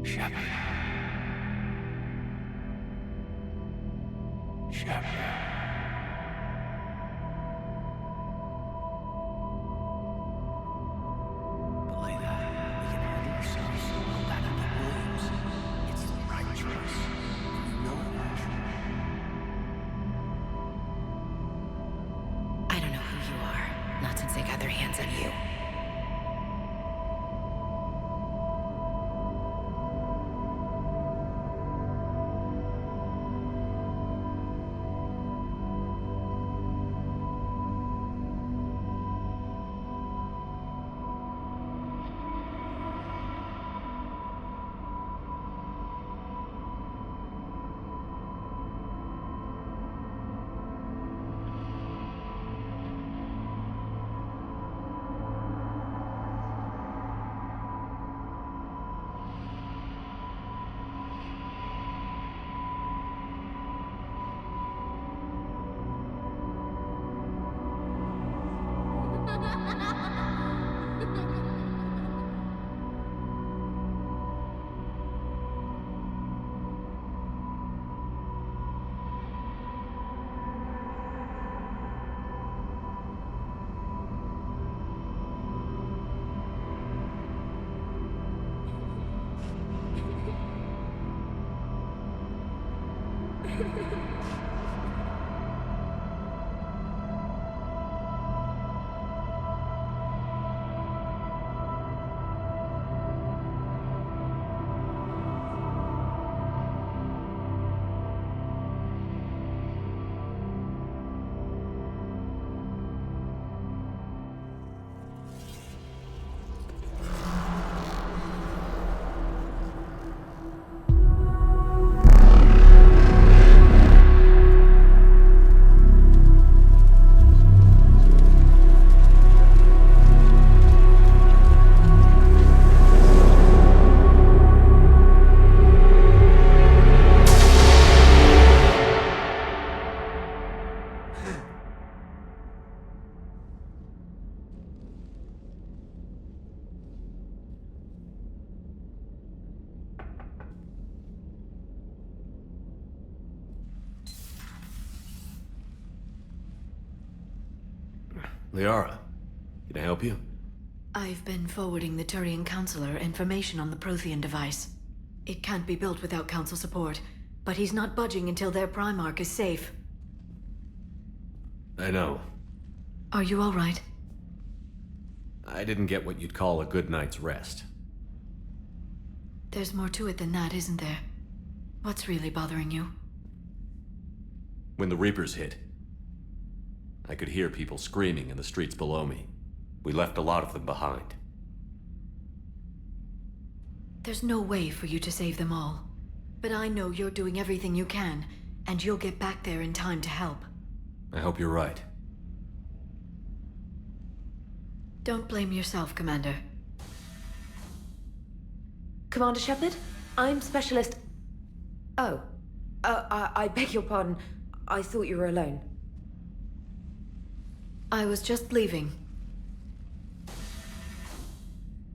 Shepard. Belena, we can handle ourselves. Go back to the Williams. It's the right choice. You know it, Ash. I don't know who you are. Not since they got their hands on you. Liara, can I help you? I've been forwarding the Turian Counselor information on the Prothean device. It can't be built without Council support, but he's not budging until their Primarch is safe. I know. Are you all right? I didn't get what you'd call a good night's rest. There's more to it than that, isn't there? What's really bothering you? When the Reapers hit, I could hear people screaming in the streets below me. We left a lot of them behind. There's no way for you to save them all. But I know you're doing everything you can, and you'll get back there in time to help. I hope you're right. Don't blame yourself, Commander. Commander Shepard, I'm Specialist... Oh. I beg your pardon. I thought you were alone. I was just leaving.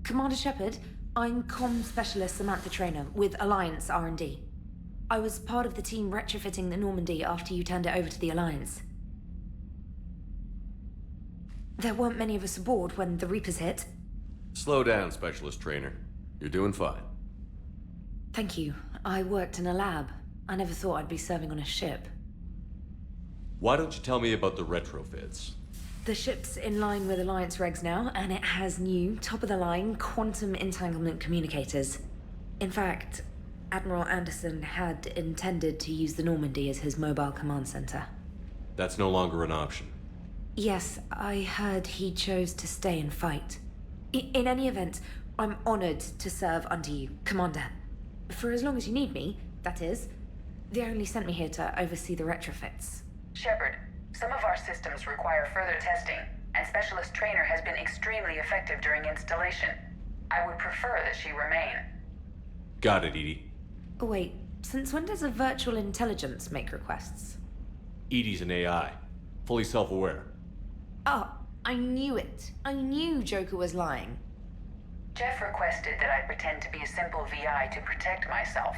Commander Shepard, I'm Comm Specialist Samantha Traynor with Alliance R&D. I was part of the team retrofitting the Normandy after you turned it over to the Alliance. There weren't many of us aboard when the Reapers hit. Slow down, Specialist Trainer. You're doing fine. Thank you. I worked in a lab. I never thought I'd be serving on a ship. Why don't you tell me about the retrofits? The ship's in line with Alliance regs now, and it has new, top-of-the-line quantum entanglement communicators. In fact, Admiral Anderson had intended to use the Normandy as his mobile command center. That's no longer an option. Yes, I heard he chose to stay and fight. In any event, I'm honored to serve under you, Commander. For as long as you need me, that is. They only sent me here to oversee the retrofits. Shepard, some of our systems require further testing, and Specialist Trainer has been extremely effective during installation. I would prefer that she remain. Got it, Edie. Oh, wait, since when does a virtual intelligence make requests? Edie's an AI. Fully self-aware. Oh, I knew it. I knew Joker was lying. Jeff requested that I pretend to be a simple VI to protect myself.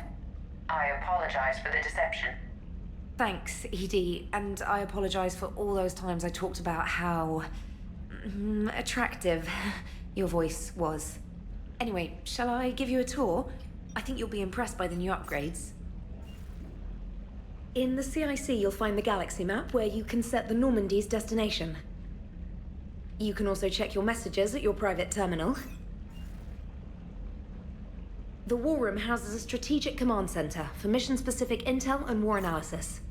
I apologize for the deception. Thanks, Edie, and I apologize for all those times I talked about how attractive your voice was. Anyway, shall I give you a tour? I think you'll be impressed by the new upgrades. In the CIC, you'll find the galaxy map where you can set the Normandy's destination. You can also check your messages at your private terminal. The War Room houses a strategic command center for mission-specific intel and war analysis.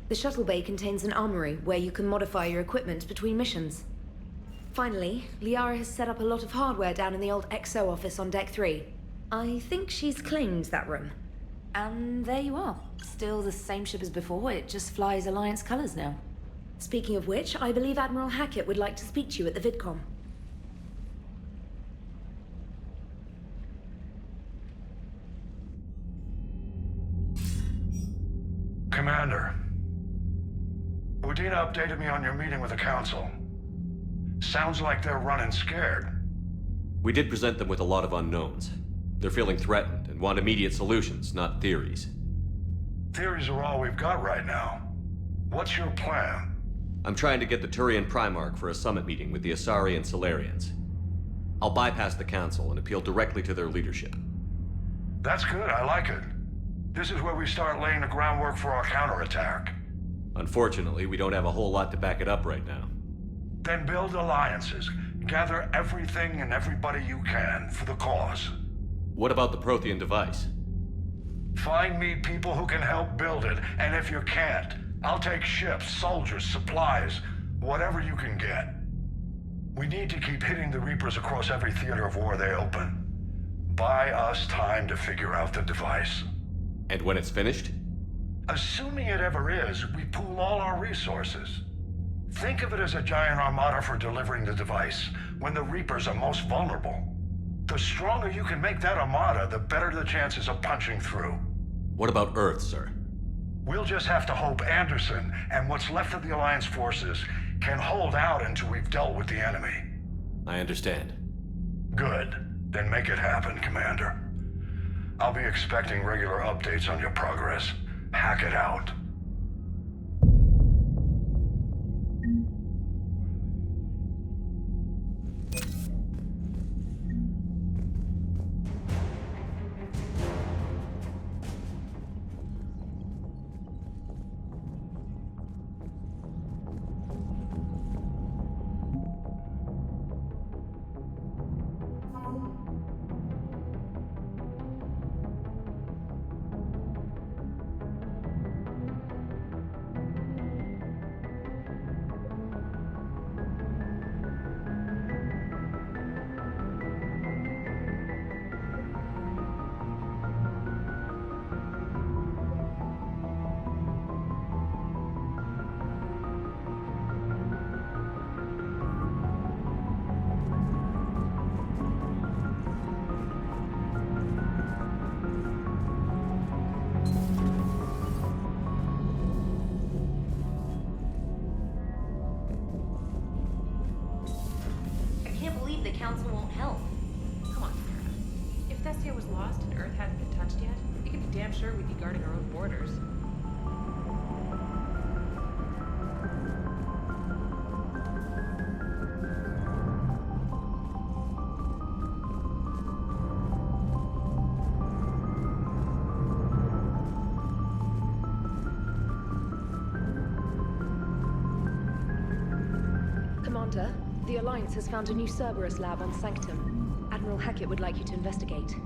The shuttle bay contains an armory where you can modify your equipment between missions. Finally, Liara has set up a lot of hardware down in the old XO office on Deck 3. I think she's claimed that room. And there you are. Still the same ship as before, it just flies Alliance colors now. Speaking of which, I believe Admiral Hackett would like to speak to you at the VidCom. Commander, Udina updated me on your meeting with the Council. Sounds like they're running scared. We did present them with a lot of unknowns. They're feeling threatened and want immediate solutions, not theories. Theories are all we've got right now. What's your plan? I'm trying to get the Turian Primarch for a summit meeting with the Asari and Solarians. I'll bypass the Council and appeal directly to their leadership. That's good, I like it. This is where we start laying the groundwork for our counterattack. Unfortunately, we don't have a whole lot to back it up right now. Then build alliances. Gather everything and everybody you can for the cause. What about the Prothean device? Find me people who can help build it, and if you can't, I'll take ships, soldiers, supplies, whatever you can get. We need to keep hitting the Reapers across every theater of war they open. Buy us time to figure out the device. And when it's finished? Assuming it ever is, we pool all our resources. Think of it as a giant armada for delivering the device, when the Reapers are most vulnerable. The stronger you can make that armada, the better the chances of punching through. What about Earth, sir? We'll just have to hope Anderson and what's left of the Alliance forces can hold out until we've dealt with the enemy. I understand. Good. Then make it happen, Commander. I'll be expecting regular updates on your progress. Hack it out. The Council won't help. Come on, Sarah. If Thessia was lost and Earth hadn't been touched yet, you can be damn sure we'd be guarding our own borders. Commander, the Alliance has found a new Cerberus lab on Sanctum. Admiral Hackett would like you to investigate.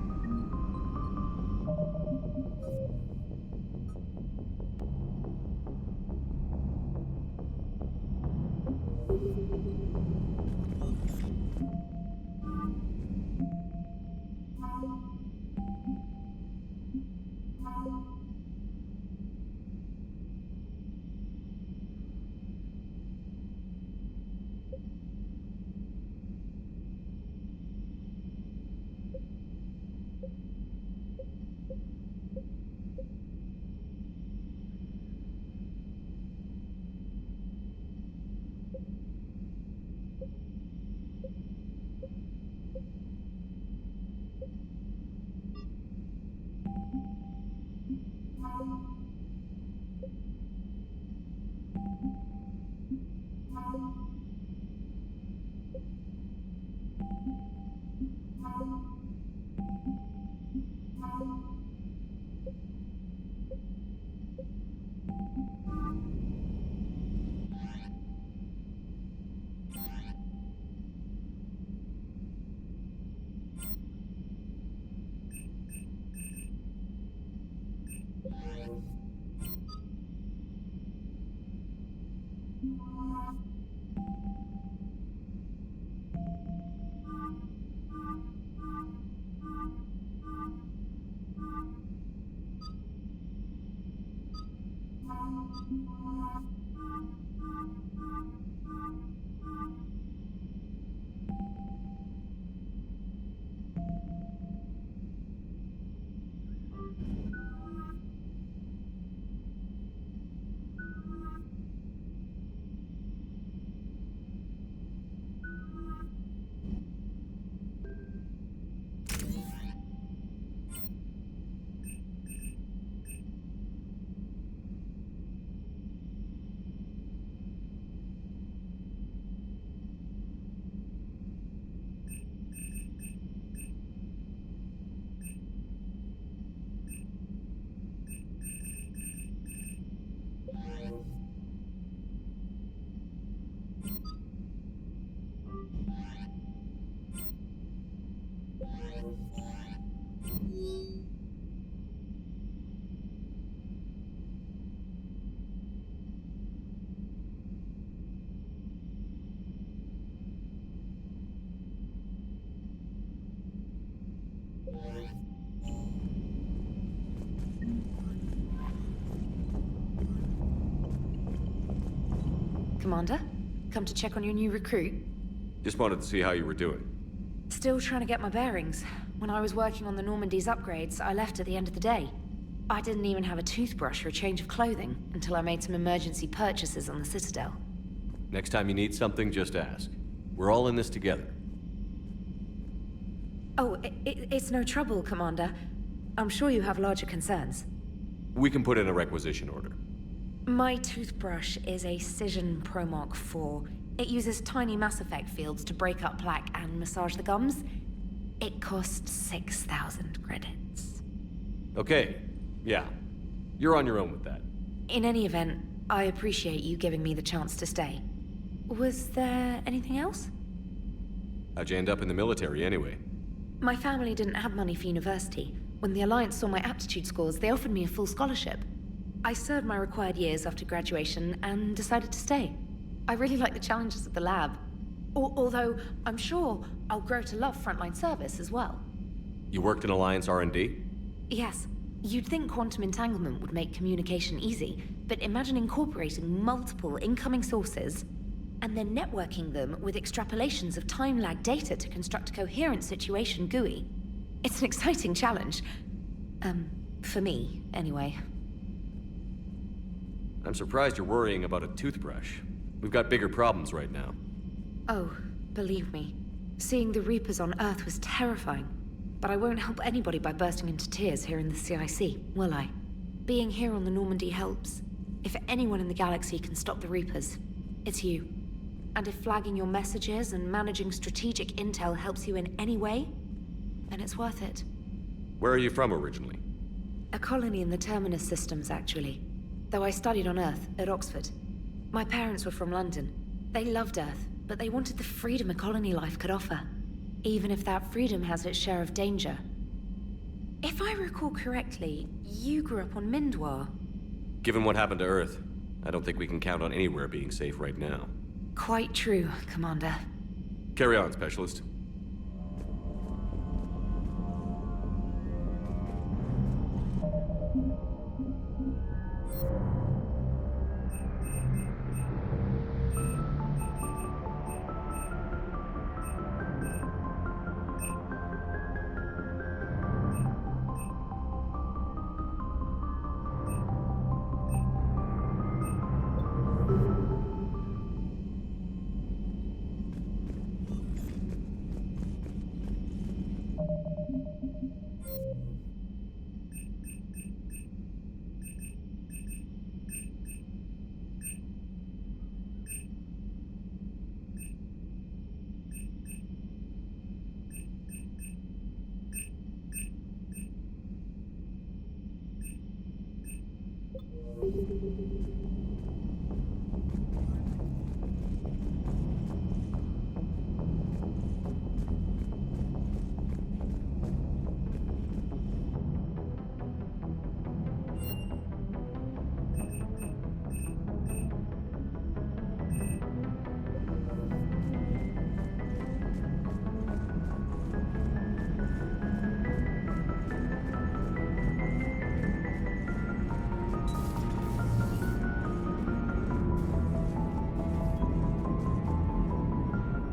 Commander? Come to check on your new recruit? Just wanted to see how you were doing. Still trying to get my bearings. When I was working on the Normandy's upgrades, I left at the end of the day. I didn't even have a toothbrush or a change of clothing until I made some emergency purchases on the Citadel. Next time you need something, just ask. We're all in this together. Oh, it's no trouble, Commander. I'm sure you have larger concerns. We can put in a requisition order. My toothbrush is a Cision Pro Mark IV. It uses tiny Mass Effect fields to break up plaque and massage the gums. It costs 6,000 credits. Okay, yeah. You're on your own with that. In any event, I appreciate you giving me the chance to stay. Was there anything else? How'd you end up in the military anyway? My family didn't have money for university. When the Alliance saw my aptitude scores, they offered me a full scholarship. I served my required years after graduation and decided to stay. I really like the challenges of the lab. Although, I'm sure I'll grow to love frontline service as well. You worked in Alliance R&D? Yes. You'd think quantum entanglement would make communication easy, but imagine incorporating multiple incoming sources and then networking them with extrapolations of time-lag data to construct a coherent situation GUI. It's an exciting challenge. For me, anyway. I'm surprised you're worrying about a toothbrush. We've got bigger problems right now. Oh, believe me. Seeing the Reapers on Earth was terrifying. But I won't help anybody by bursting into tears here in the CIC, will I? Being here on the Normandy helps. If anyone in the galaxy can stop the Reapers, it's you. And if flagging your messages and managing strategic intel helps you in any way, then it's worth it. Where are you from originally? A colony in the Terminus systems, actually. Though I studied on Earth, at Oxford. My parents were from London. They loved Earth, but they wanted the freedom a colony life could offer. Even if that freedom has its share of danger. If I recall correctly, you grew up on Mindwar. Given what happened to Earth, I don't think we can count on anywhere being safe right now. Quite true, Commander. Carry on, Specialist.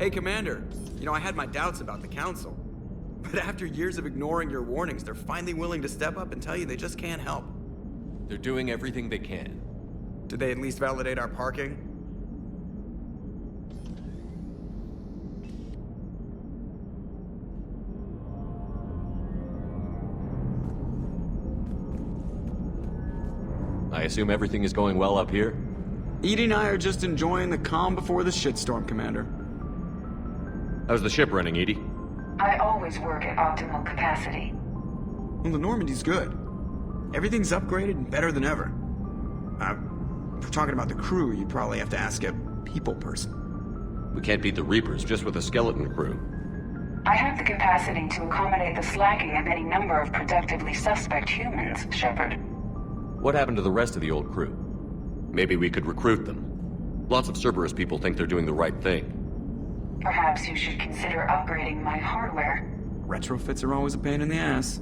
Hey, Commander. You know, I had my doubts about the Council. But after years of ignoring your warnings, they're finally willing to step up and tell you they just can't help. They're doing everything they can. Did they at least validate our parking? I assume everything is going well up here? Edie and I are just enjoying the calm before the shitstorm, Commander. How's the ship running, Edie? I always work at optimal capacity. Well, the Normandy's good. Everything's upgraded and better than ever. If we're talking about the crew, you'd probably have to ask a people person. We can't beat the Reapers just with a skeleton crew. I have the capacity to accommodate the slacking of any number of productively suspect humans, Shepard. What happened to the rest of the old crew? Maybe we could recruit them. Lots of Cerberus people think they're doing the right thing. Perhaps you should consider upgrading my hardware. Retrofits are always a pain in the ass.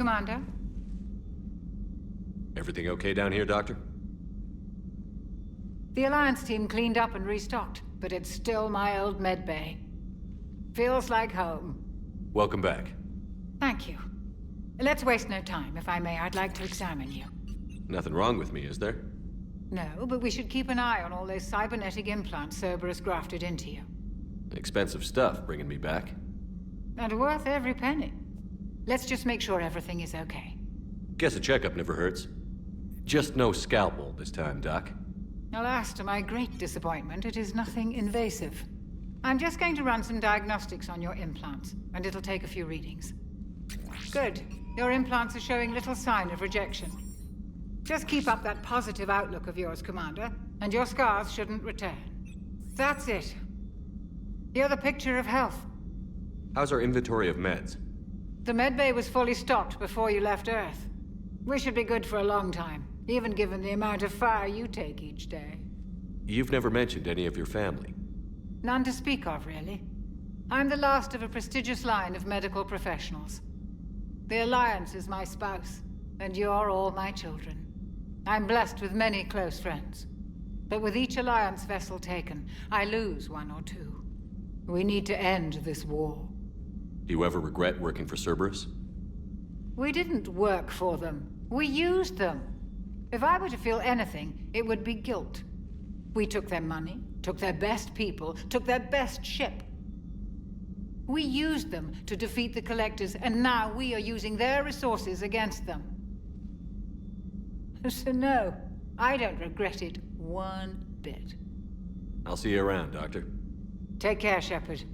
Commander? Everything okay down here, Doctor? The Alliance team cleaned up and restocked, but it's still my old medbay. Feels like home. Welcome back. Thank you. Let's waste no time. If I may, I'd like to examine you. Nothing wrong with me, is there? No, but we should keep an eye on all those cybernetic implants Cerberus grafted into you. Expensive stuff bringing me back. And worth every penny. Let's just make sure everything is okay. Guess a checkup never hurts. Just no scalpel this time, Doc. Alas, to my great disappointment, it is nothing invasive. I'm just going to run some diagnostics on your implants, and it'll take a few readings. Good. Your implants are showing little sign of rejection. Just keep up that positive outlook of yours, Commander, and your scars shouldn't return. That's it. You're the picture of health. How's our inventory of meds? The medbay was fully stocked before you left Earth. We should be good for a long time, even given the amount of fire you take each day. You've never mentioned any of your family. None to speak of, really. I'm the last of a prestigious line of medical professionals. The Alliance is my spouse, and you're all my children. I'm blessed with many close friends. But with each Alliance vessel taken, I lose one or two. We need to end this war. Do you ever regret working for Cerberus? We didn't work for them. We used them. If I were to feel anything, it would be guilt. We took their money, took their best people, took their best ship. We used them to defeat the Collectors, and now we are using their resources against them. So no, I don't regret it one bit. I'll see you around, Doctor. Take care, Shepard.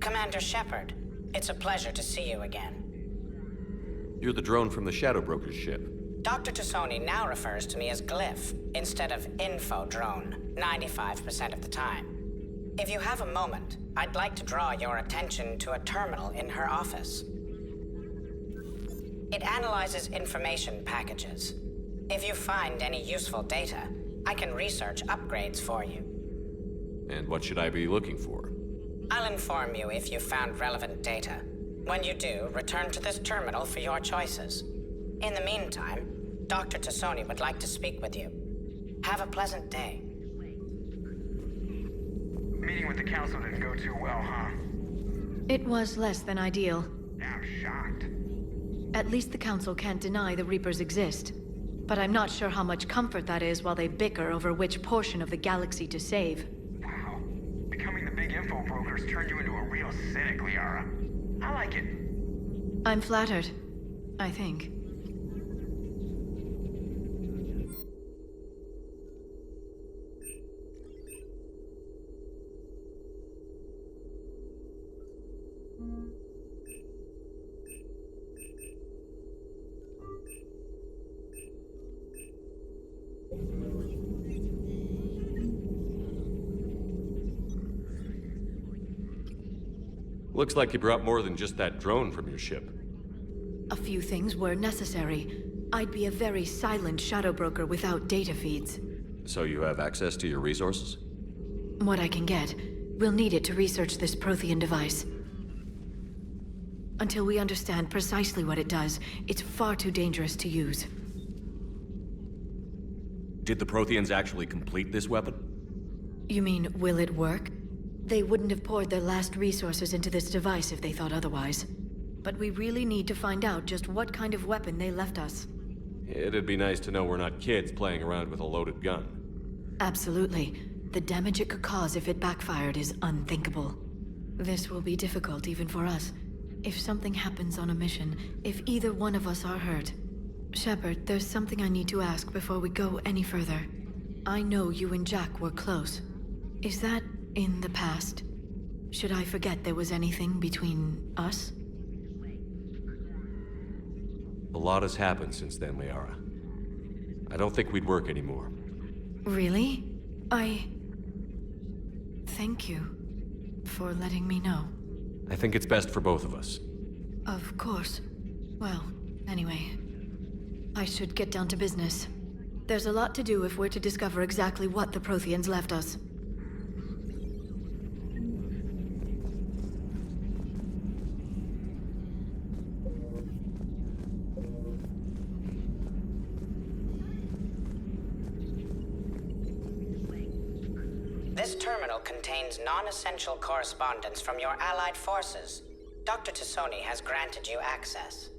Commander Shepard, it's a pleasure to see you again. You're the drone from the Shadow Broker's ship. Dr. Tassoni now refers to me as Glyph instead of Info Drone, 95% of the time. If you have a moment, I'd like to draw your attention to a terminal in her office. It analyzes information packages. If you find any useful data, I can research upgrades for you. And what should I be looking for? I'll inform you if you found relevant data. When you do, return to this terminal for your choices. In the meantime, Dr. Tassoni would like to speak with you. Have a pleasant day. Meeting with the council didn't go too well, huh? It was less than ideal. I'm shocked. At least the council can't deny the Reapers exist. But I'm not sure how much comfort that is while they bicker over which portion of the galaxy to save. Wow. Becoming the big info brokers turned you into a real cynic, Liara. I like it. I'm flattered. I think. Looks like you brought more than just that drone from your ship. A few things were necessary. I'd be a very silent shadow broker without data feeds. So you have access to your resources? What I can get. We'll need it to research this Prothean device. Until we understand precisely what it does, it's far too dangerous to use. Did the Protheans actually complete this weapon? You mean, will it work? They wouldn't have poured their last resources into this device if they thought otherwise. But we really need to find out just what kind of weapon they left us. It'd be nice to know we're not kids playing around with a loaded gun. Absolutely. The damage it could cause if it backfired is unthinkable. This will be difficult even for us. If something happens on a mission, if either one of us are hurt. Shepard, there's something I need to ask before we go any further. I know you and Jack were close. Is that in the past? Should I forget there was anything between us? A lot has happened since then, Liara. I don't think we'd work anymore. Really? Thank you for letting me know. I think it's best for both of us. Of course. Well, anyway. I should get down to business. There's a lot to do if we're to discover exactly what the Protheans left us. This terminal contains non-essential correspondence from your allied forces. Dr. Tassoni has granted you access.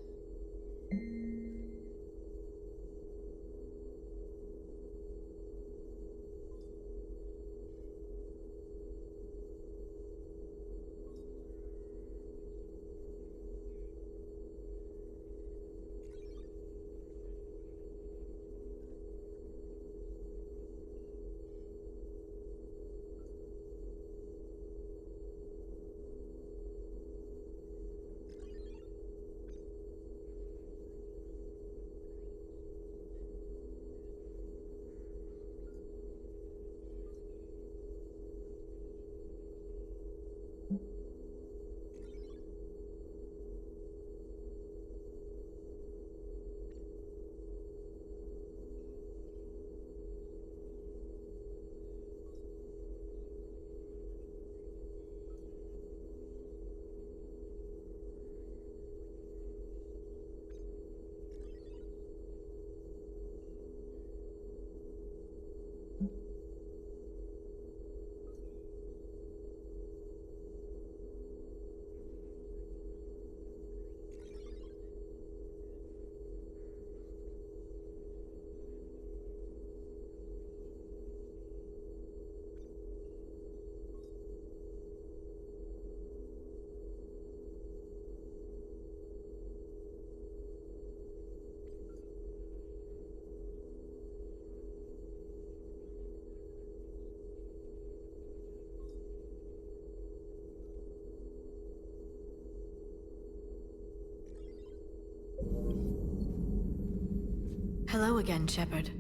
Hello again, Shepard.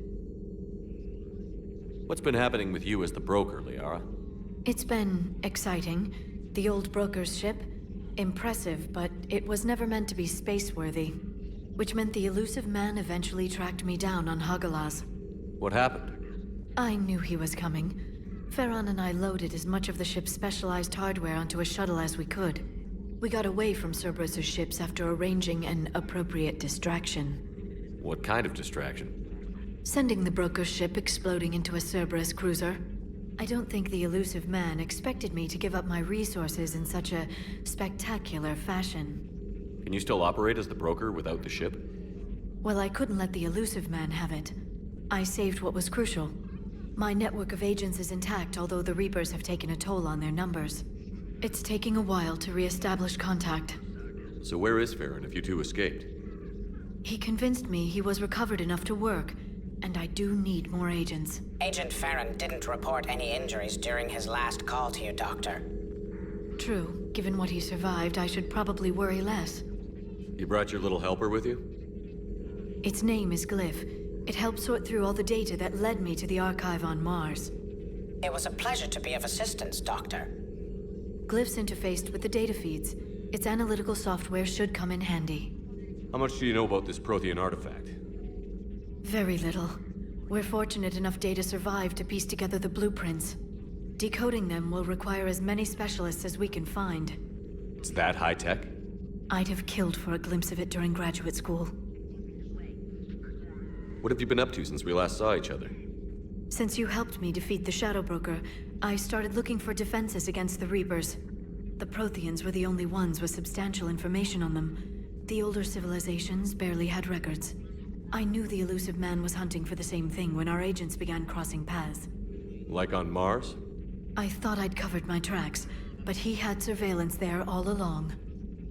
What's been happening with you as the broker, Liara? It's been exciting. The old broker's ship, impressive, but it was never meant to be space-worthy. Which meant the elusive man eventually tracked me down on Hagalaz. What happened? I knew he was coming. Farron and I loaded as much of the ship's specialized hardware onto a shuttle as we could. We got away from Cerberus's ships after arranging an appropriate distraction. What kind of distraction? Sending the broker's ship exploding into a Cerberus cruiser. I don't think the elusive man expected me to give up my resources in such a spectacular fashion. Can you still operate as the broker without the ship? Well, I couldn't let the elusive man have it. I saved what was crucial. My network of agents is intact, although the Reapers have taken a toll on their numbers. It's taking a while to re-establish contact. So where is Farron if you two escaped? He convinced me he was recovered enough to work, and I do need more agents. Agent Farron didn't report any injuries during his last call to you, Doctor. True. Given what he survived, I should probably worry less. You brought your little helper with you? Its name is Glyph. It helped sort through all the data that led me to the archive on Mars. It was a pleasure to be of assistance, Doctor. Glyph's interfaced with the data feeds. Its analytical software should come in handy. How much do you know about this Prothean artifact? Very little. We're fortunate enough data survived to piece together the blueprints. Decoding them will require as many specialists as we can find. It's that high-tech? I'd have killed for a glimpse of it during graduate school. What have you been up to since we last saw each other? Since you helped me defeat the Shadow Broker, I started looking for defenses against the Reapers. The Protheans were the only ones with substantial information on them. The older civilizations barely had records. I knew the elusive man was hunting for the same thing when our agents began crossing paths. Like on Mars? I thought I'd covered my tracks, but he had surveillance there all along.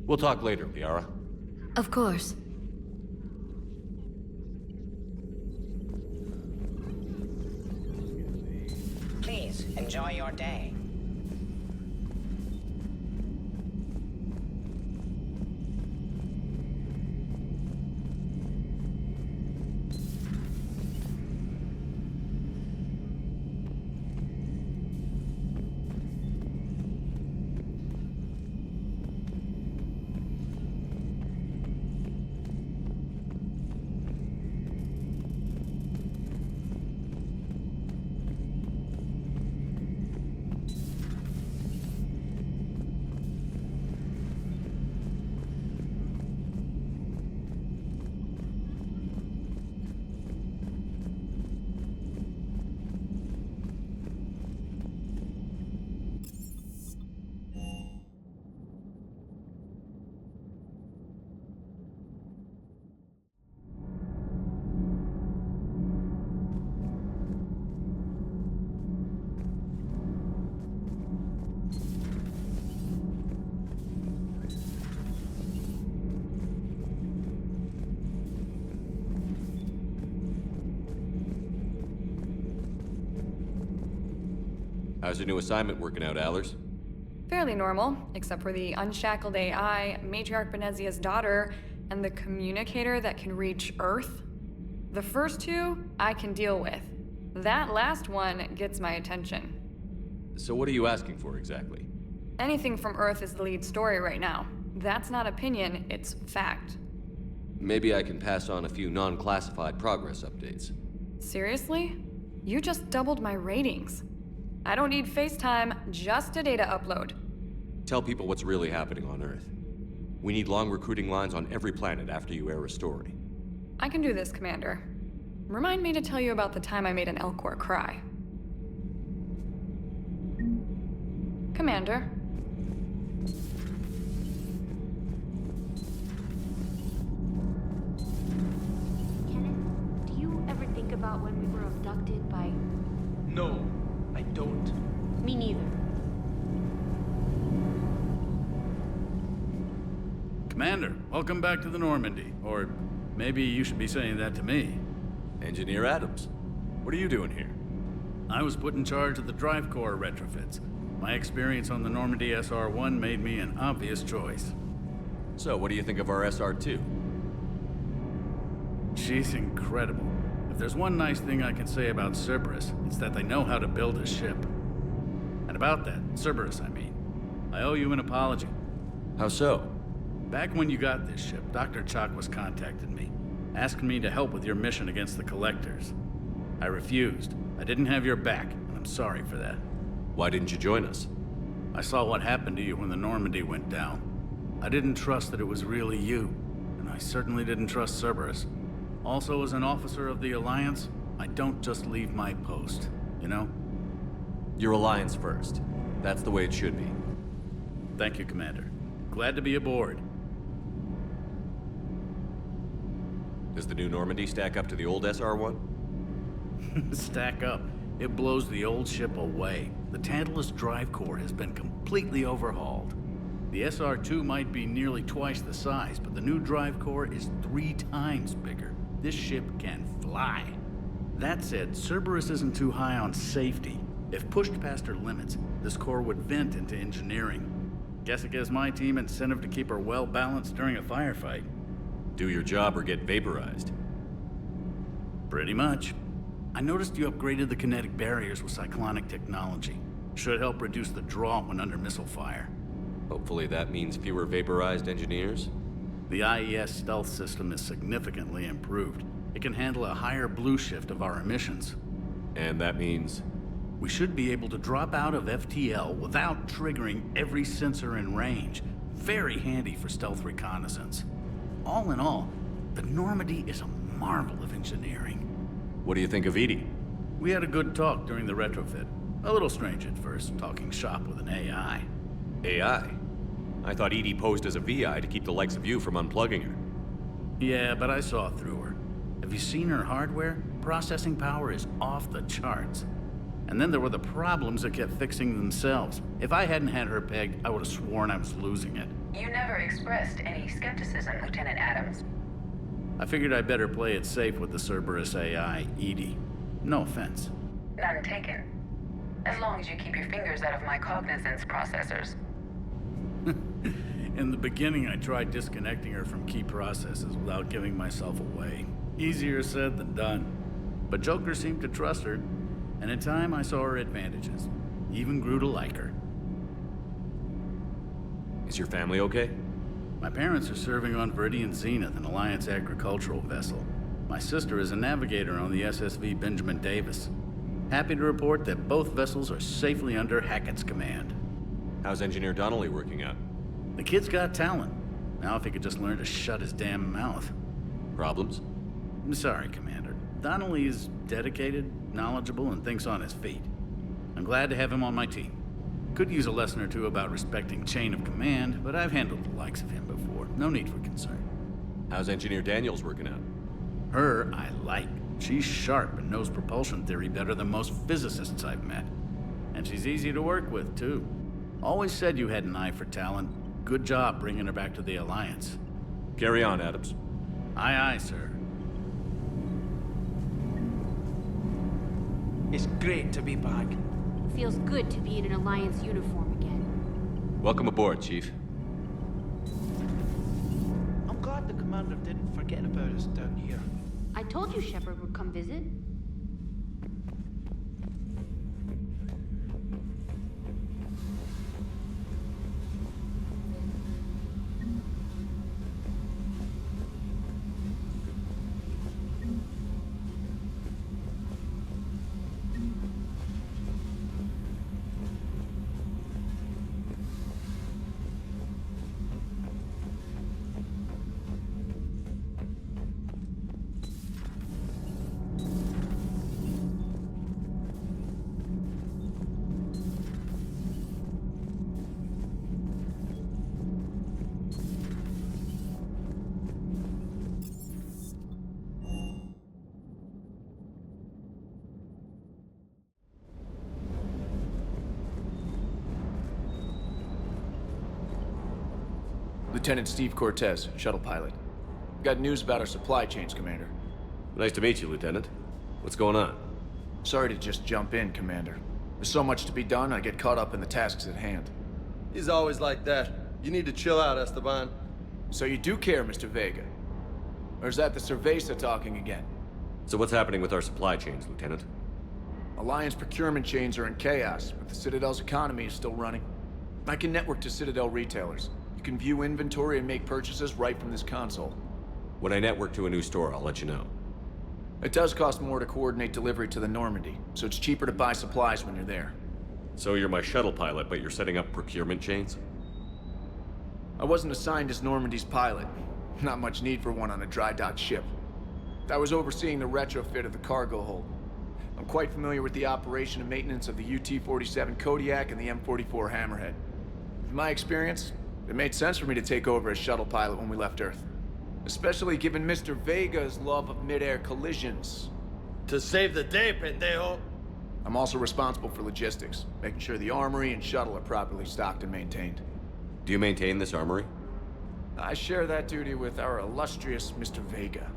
We'll talk later, Liara. Of course. Please, enjoy your day. How's your new assignment working out, Allers? Fairly normal, except for the unshackled AI, Matriarch Benezia's daughter, and the communicator that can reach Earth. The first two, I can deal with. That last one gets my attention. So what are you asking for exactly? Anything from Earth is the lead story right now. That's not opinion, it's fact. Maybe I can pass on a few non-classified progress updates. Seriously? You just doubled my ratings. I don't need FaceTime, just a data upload. Tell people what's really happening on Earth. We need long recruiting lines on every planet after you air a story. I can do this, Commander. Remind me to tell you about the time I made an Elcor cry. Commander. Kenneth, do you ever think about when we were abducted by... No, I don't. Me neither. Commander, welcome back to the Normandy. Or maybe you should be saying that to me. Engineer Adams, what are you doing here? I was put in charge of the drive core retrofits. My experience on the Normandy SR-1 made me an obvious choice. So, what do you think of our SR-2? She's incredible. If there's one nice thing I can say about Cerberus, it's that they know how to build a ship. And And about that, Cerberus, I mean. I owe you an apology. How so? Back when you got this ship, Dr. Chakwas contacted me, asking me to help with your mission against the Collectors. I refused. I didn't have your back, and I'm sorry for that. Why didn't you join us? I saw what happened to you when the Normandy went down. I didn't trust that it was really you, and I certainly didn't trust Cerberus. Also, as an officer of the Alliance, I don't just leave my post, you know? Your Alliance first. That's the way it should be. Thank you, Commander. Glad to be aboard. Does the new Normandy stack up to the old SR-1? Stack up. It blows the old ship away. The Tantalus drive core has been completely overhauled. The SR-2 might be nearly twice the size, but the new drive core is 3 times bigger. This ship can fly. That said, Cerberus isn't too high on safety. If pushed past her limits, this core would vent into engineering. Guess it gives my team incentive to keep her well balanced during a firefight. Do your job or get vaporized. Pretty much. I noticed you upgraded the kinetic barriers with cyclonic technology. Should help reduce the draw when under missile fire. Hopefully that means fewer vaporized engineers? The IES stealth system is significantly improved. It can handle a higher blue shift of our emissions. And that means? We should be able to drop out of FTL without triggering every sensor in range. Very handy for stealth reconnaissance. All in all, the Normandy is a marvel of engineering. What do you think of Edie? We had a good talk during the retrofit. A little strange at first, talking shop with an AI. AI? I thought Edie posed as a VI to keep the likes of you from unplugging her. Yeah, but I saw through her. Have you seen her hardware? Processing power is off the charts. And then there were the problems that kept fixing themselves. If I hadn't had her pegged, I would have sworn I was losing it. You never expressed any skepticism, Lieutenant Adams. I figured I'd better play it safe with the Cerberus AI, Edie. No offense. None taken. As long as you keep your fingers out of my cognizance processors. In the beginning, I tried disconnecting her from key processes without giving myself away. Easier said than done. But Joker seemed to trust her, and in time I saw her advantages. Even grew to like her. Is your family okay? My parents are serving on Viridian Zenith, an Alliance agricultural vessel. My sister is a navigator on the SSV Benjamin Davis. Happy to report that both vessels are safely under Hackett's command. How's Engineer Donnelly working out? The kid's got talent. Now if he could just learn to shut his damn mouth. Problems? I'm sorry, Commander. Donnelly is dedicated, knowledgeable, and thinks on his feet. I'm glad to have him on my team. Could use a lesson or two about respecting chain of command, but I've handled the likes of him before. No need for concern. How's Engineer Daniels working out? Her, I like. She's sharp and knows propulsion theory better than most physicists I've met. And she's easy to work with, too. Always said you had an eye for talent. Good job bringing her back to the Alliance. Carry on, Adams. Aye, aye, sir. It's great to be back. Feels good to be in an Alliance uniform again. Welcome aboard, Chief. I'm glad the commander didn't forget about us down here. I told you Shepard would come visit. Lieutenant Steve Cortez, shuttle pilot. Got news about our supply chains, Commander. Nice to meet you, Lieutenant. What's going on? Sorry to just jump in, Commander. There's so much to be done, I get caught up in the tasks at hand. He's always like that. You need to chill out, Esteban. So you do care, Mr. Vega? Or is that the Cerveza talking again? So what's happening with our supply chains, Lieutenant? Alliance procurement chains are in chaos, but the Citadel's economy is still running. I can network to Citadel retailers. You can view inventory and make purchases right from this console. When I network to a new store, I'll let you know. It does cost more to coordinate delivery to the Normandy, so it's cheaper to buy supplies when you're there. So you're my shuttle pilot, but you're setting up procurement chains? I wasn't assigned as Normandy's pilot. Not much need for one on a dry dock ship. I was overseeing the retrofit of the cargo hold. I'm quite familiar with the operation and maintenance of the UT-47 Kodiak and the M44 Hammerhead. In my experience, it made sense for me to take over as shuttle pilot when we left Earth. Especially given Mr. Vega's love of mid-air collisions. To save the day, pendejo! I'm also responsible for logistics, making sure the armory and shuttle are properly stocked and maintained. Do you maintain this armory? I share that duty with our illustrious Mr. Vega.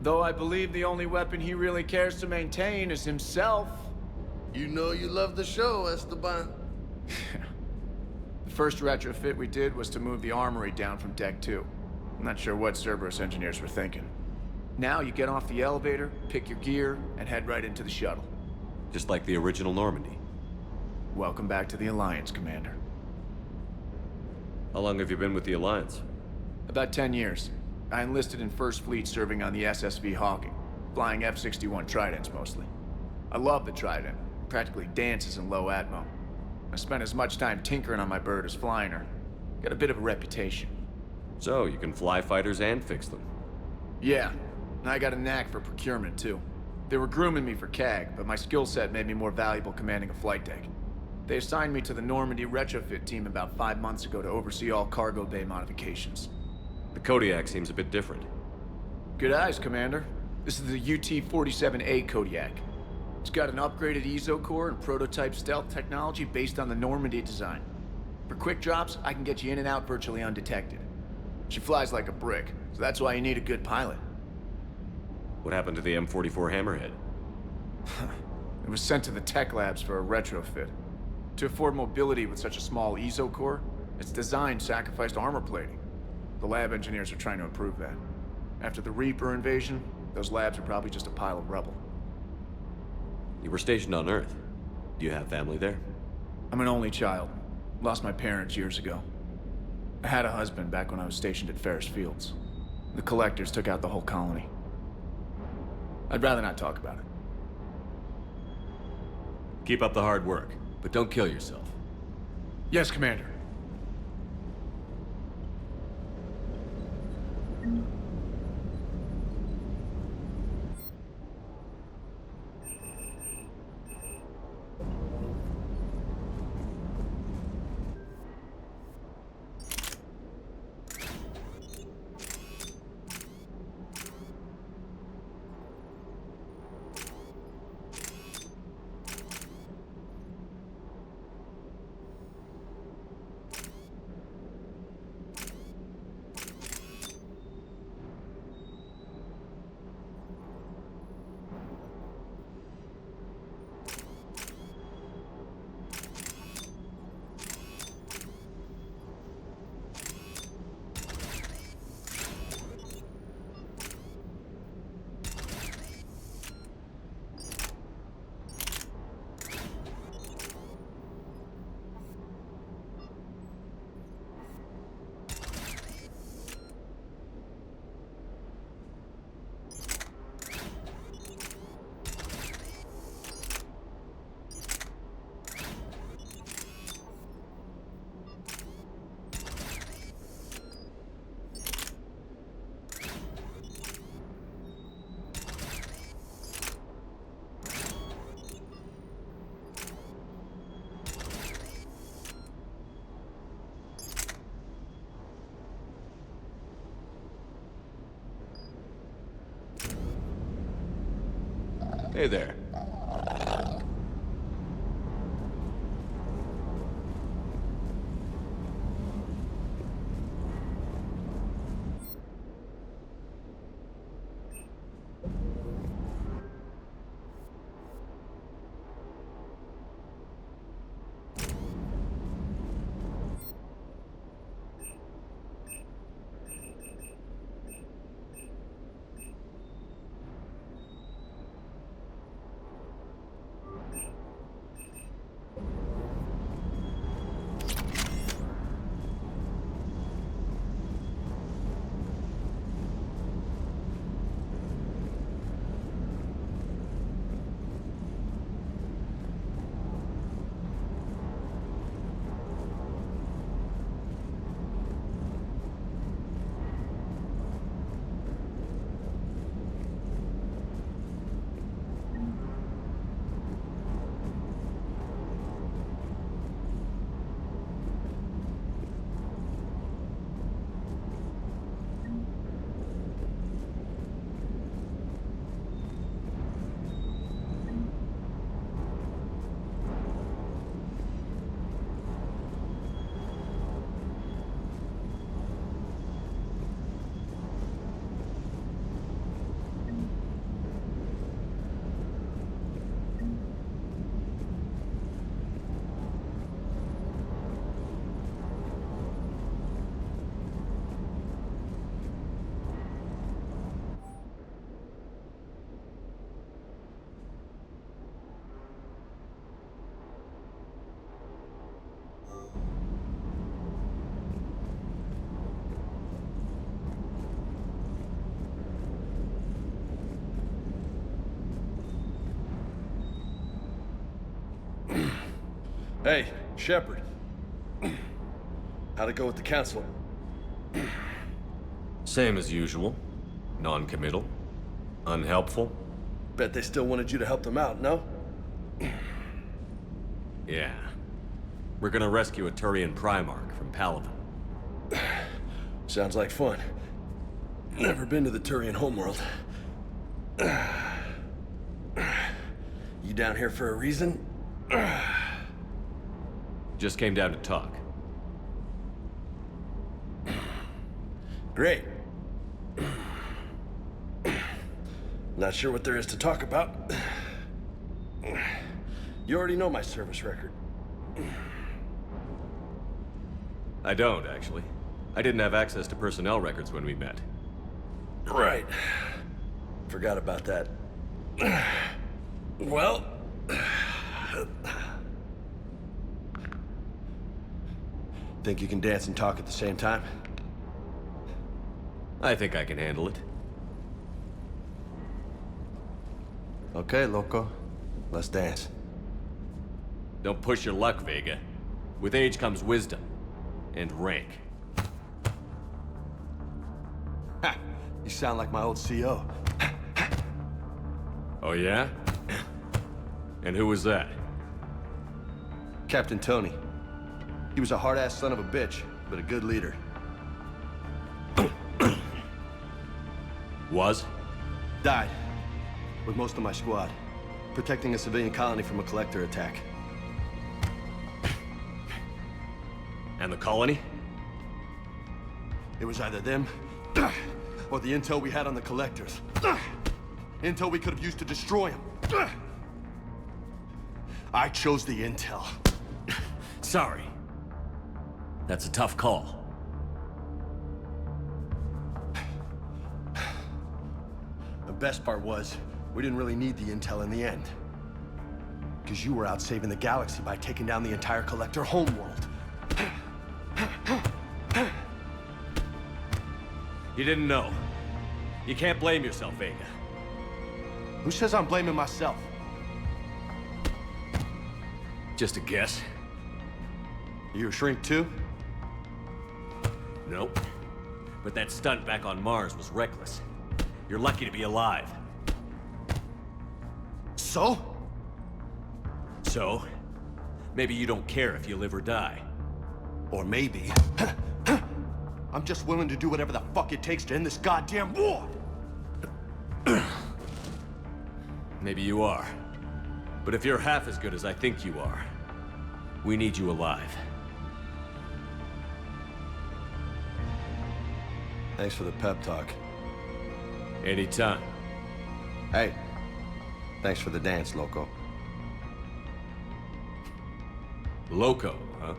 Though I believe the only weapon he really cares to maintain is himself. You know you love the show, Esteban. The first retrofit we did was to move the armory down from Deck 2. I'm not sure what Cerberus engineers were thinking. Now you get off the elevator, pick your gear, and head right into the shuttle. Just like the original Normandy. Welcome back to the Alliance, Commander. How long have you been with the Alliance? About 10 years. I enlisted in First Fleet serving on the SSV Hawking, flying F-61 Tridents mostly. I love the Trident. It practically dances in low atmo. I spent as much time tinkering on my bird as flying her. Got a bit of a reputation. So, you can fly fighters and fix them? Yeah, and I got a knack for procurement too. They were grooming me for CAG, but my skill set made me more valuable commanding a flight deck. They assigned me to the Normandy retrofit team about 5 months ago to oversee all cargo bay modifications. The Kodiak seems a bit different. Good eyes, Commander. This is the UT-47A Kodiak. It's got an upgraded EZO core and prototype stealth technology based on the Normandy design. For quick drops, I can get you in and out virtually undetected. She flies like a brick, so that's why you need a good pilot. What happened to the M44 Hammerhead? It was sent to the tech labs for a retrofit. To afford mobility with such a small EZO core, its design sacrificed armor plating. The lab engineers are trying to improve that. After the Reaper invasion, those labs are probably just a pile of rubble. You were stationed on Earth. Do you have family there? I'm an only child. Lost my parents years ago. I had a husband back when I was stationed at Ferris Fields. The Collectors took out the whole colony. I'd rather not talk about it. Keep up the hard work, but don't kill yourself. Yes, Commander. Hey there. Hey, Shepard. How'd it go with the council? Same as usual. Non-committal. Unhelpful. Bet they still wanted you to help them out, no? Yeah. We're gonna rescue a Turian Primarch from Palaven. Sounds like fun. Never been to the Turian homeworld. You down here for a reason? Just came down to talk. Great. Not sure what there is to talk about. You already know my service record. I don't, actually. I didn't have access to personnel records when we met. Right. Forgot about that. Well... Think you can dance and talk at the same time? I think I can handle it. Okay, loco. Let's dance. Don't push your luck, Vega. With age comes wisdom. And rank. Ha! You sound like my old CO. Oh yeah? And who was that? Captain Tony. He was a hard-ass son of a bitch, but a good leader. Was? Died. With most of my squad. Protecting a civilian colony from a collector attack. And the colony? It was either them, or the intel we had on the collectors. Intel we could have used to destroy them. I chose the intel. Sorry. That's a tough call. The best part was, we didn't really need the intel in the end. Because you were out saving the galaxy by taking down the entire collector homeworld. You didn't know. You can't blame yourself, Vega. Who says I'm blaming myself? Just a guess. You a shrink too? Nope. But that stunt back on Mars was reckless. You're lucky to be alive. So? So? Maybe you don't care if you live or die. Or maybe... I'm just willing to do whatever the fuck it takes to end this goddamn war! Maybe you are. But if you're half as good as I think you are, we need you alive. Thanks for the pep talk. Anytime. Hey, thanks for the dance, loco. Loco, huh?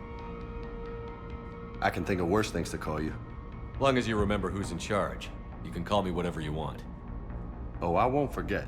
I can think of worse things to call you. Long as you remember who's in charge, you can call me whatever you want. Oh, I won't forget.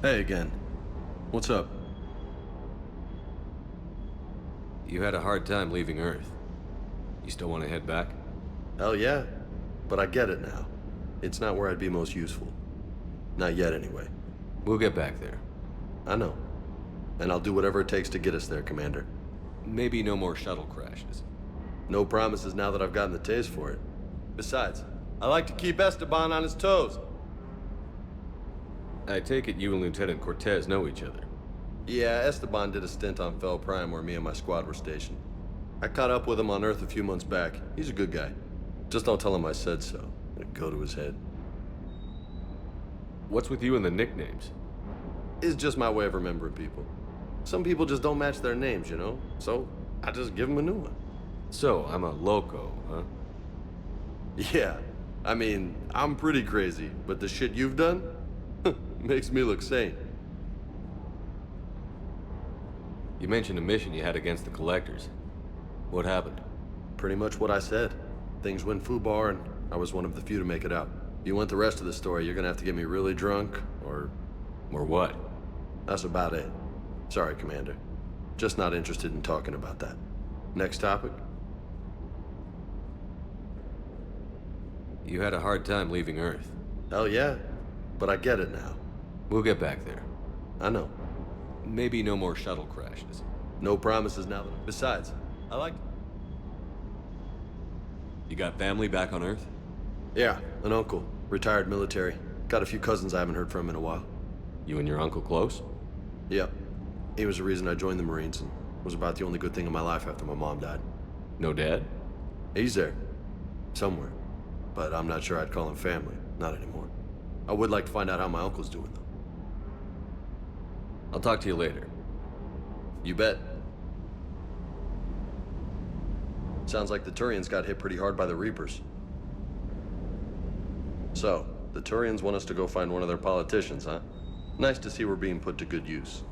Hey again. What's up? You had a hard time leaving Earth. You still want to head back? Hell yeah. But I get it now. It's not where I'd be most useful. Not yet, anyway. We'll get back there. I know. And I'll do whatever it takes to get us there, Commander. Maybe no more shuttle crashes. No promises now that I've gotten the taste for it. Besides, I like to keep Esteban on his toes. I take it you and Lieutenant Cortez know each other. Yeah, Esteban did a stint on Fel Prime where me and my squad were stationed. I caught up with him on Earth a few months back. He's a good guy. Just don't tell him I said so. It'd go to his head. What's with you and the nicknames? It's just my way of remembering people. Some people just don't match their names, you know? So, I just give them a new one. So, I'm a loco, huh? Yeah. I mean, I'm pretty crazy, but the shit you've done makes me look sane. You mentioned a mission you had against the Collectors. What happened? Pretty much what I said. Things went foobar, and I was one of the few to make it out. If you want the rest of the story, you're gonna have to get me really drunk, or... Or what? That's about it. Sorry, Commander. Just not interested in talking about that. Next topic? You had a hard time leaving Earth. Hell yeah. But I get it now. We'll get back there. I know. Maybe no more shuttle crashes. No promises now that... Besides, I like... You got family back on Earth? Yeah, an uncle. Retired military. Got a few cousins I haven't heard from in a while. You and your uncle close? Yep. He was the reason I joined the Marines and was about the only good thing in my life after my mom died. No dad? He's there. Somewhere. But I'm not sure I'd call him family. Not anymore. I would like to find out how my uncle's doing, though. I'll talk to you later. You bet. Sounds like the Turians got hit pretty hard by the Reapers. So, the Turians want us to go find one of their politicians, huh? Nice to see we're being put to good use.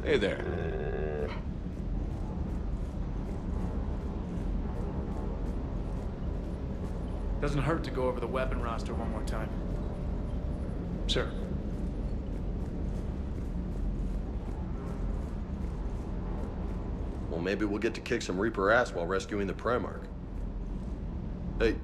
Hey there. Doesn't hurt to go over the weapon roster one more time. Sir. Well, maybe we'll get to kick some Reaper ass while rescuing the Primarch. Hey.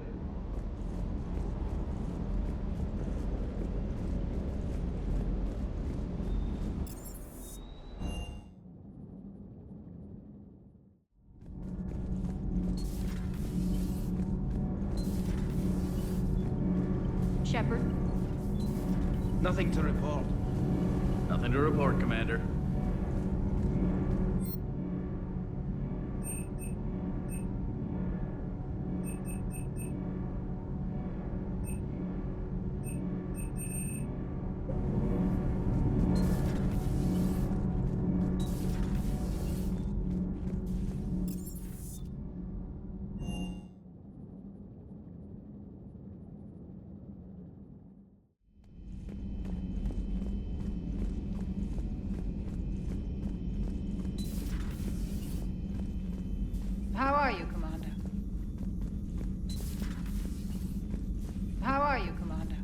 Nothing to report. Nothing to report, Commander. How are you, Commander? How are you, Commander?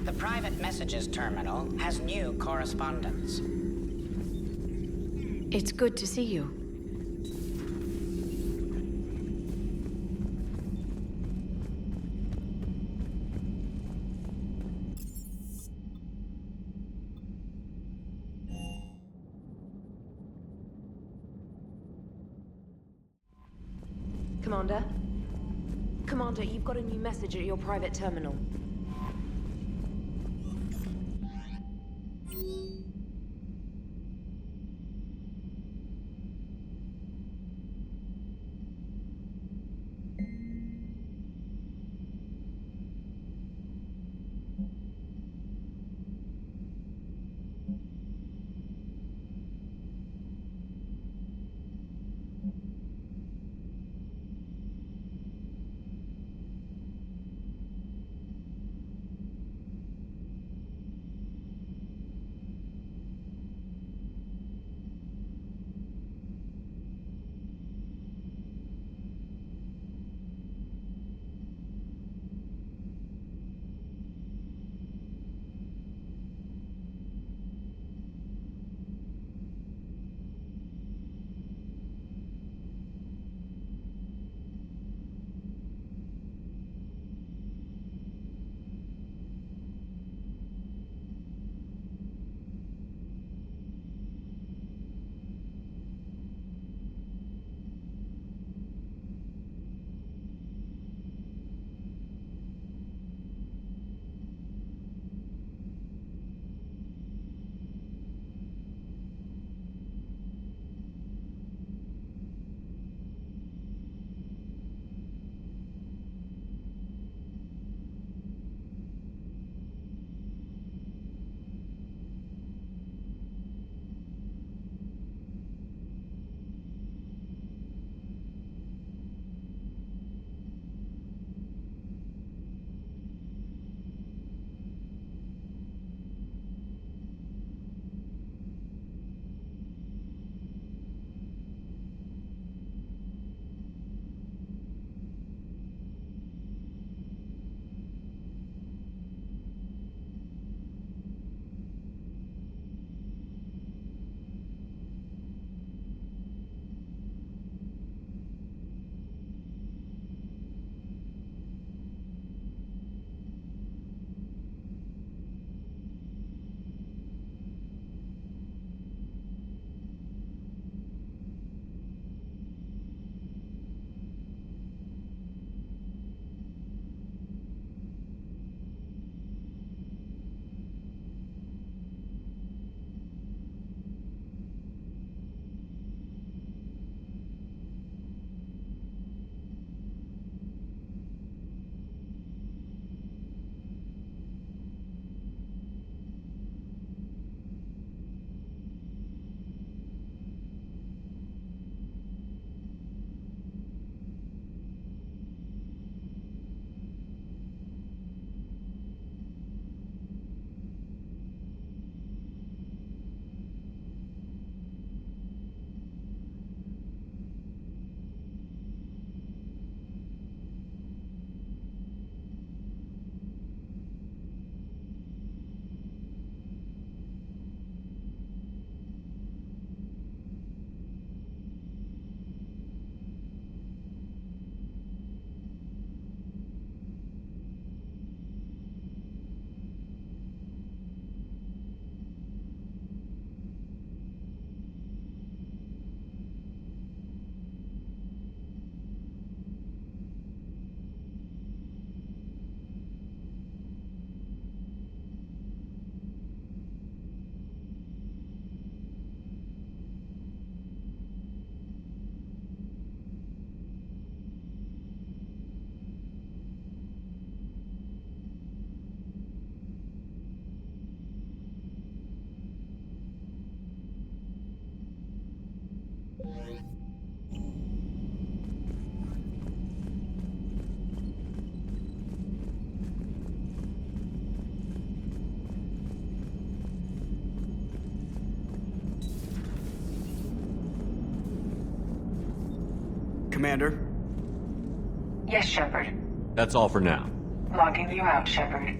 The private messages terminal has new correspondence. It's good to see you. Commander? Commander, you've got a new message at your private terminal. Commander. Yes, Shepard. That's all for now. Logging you out, Shepard.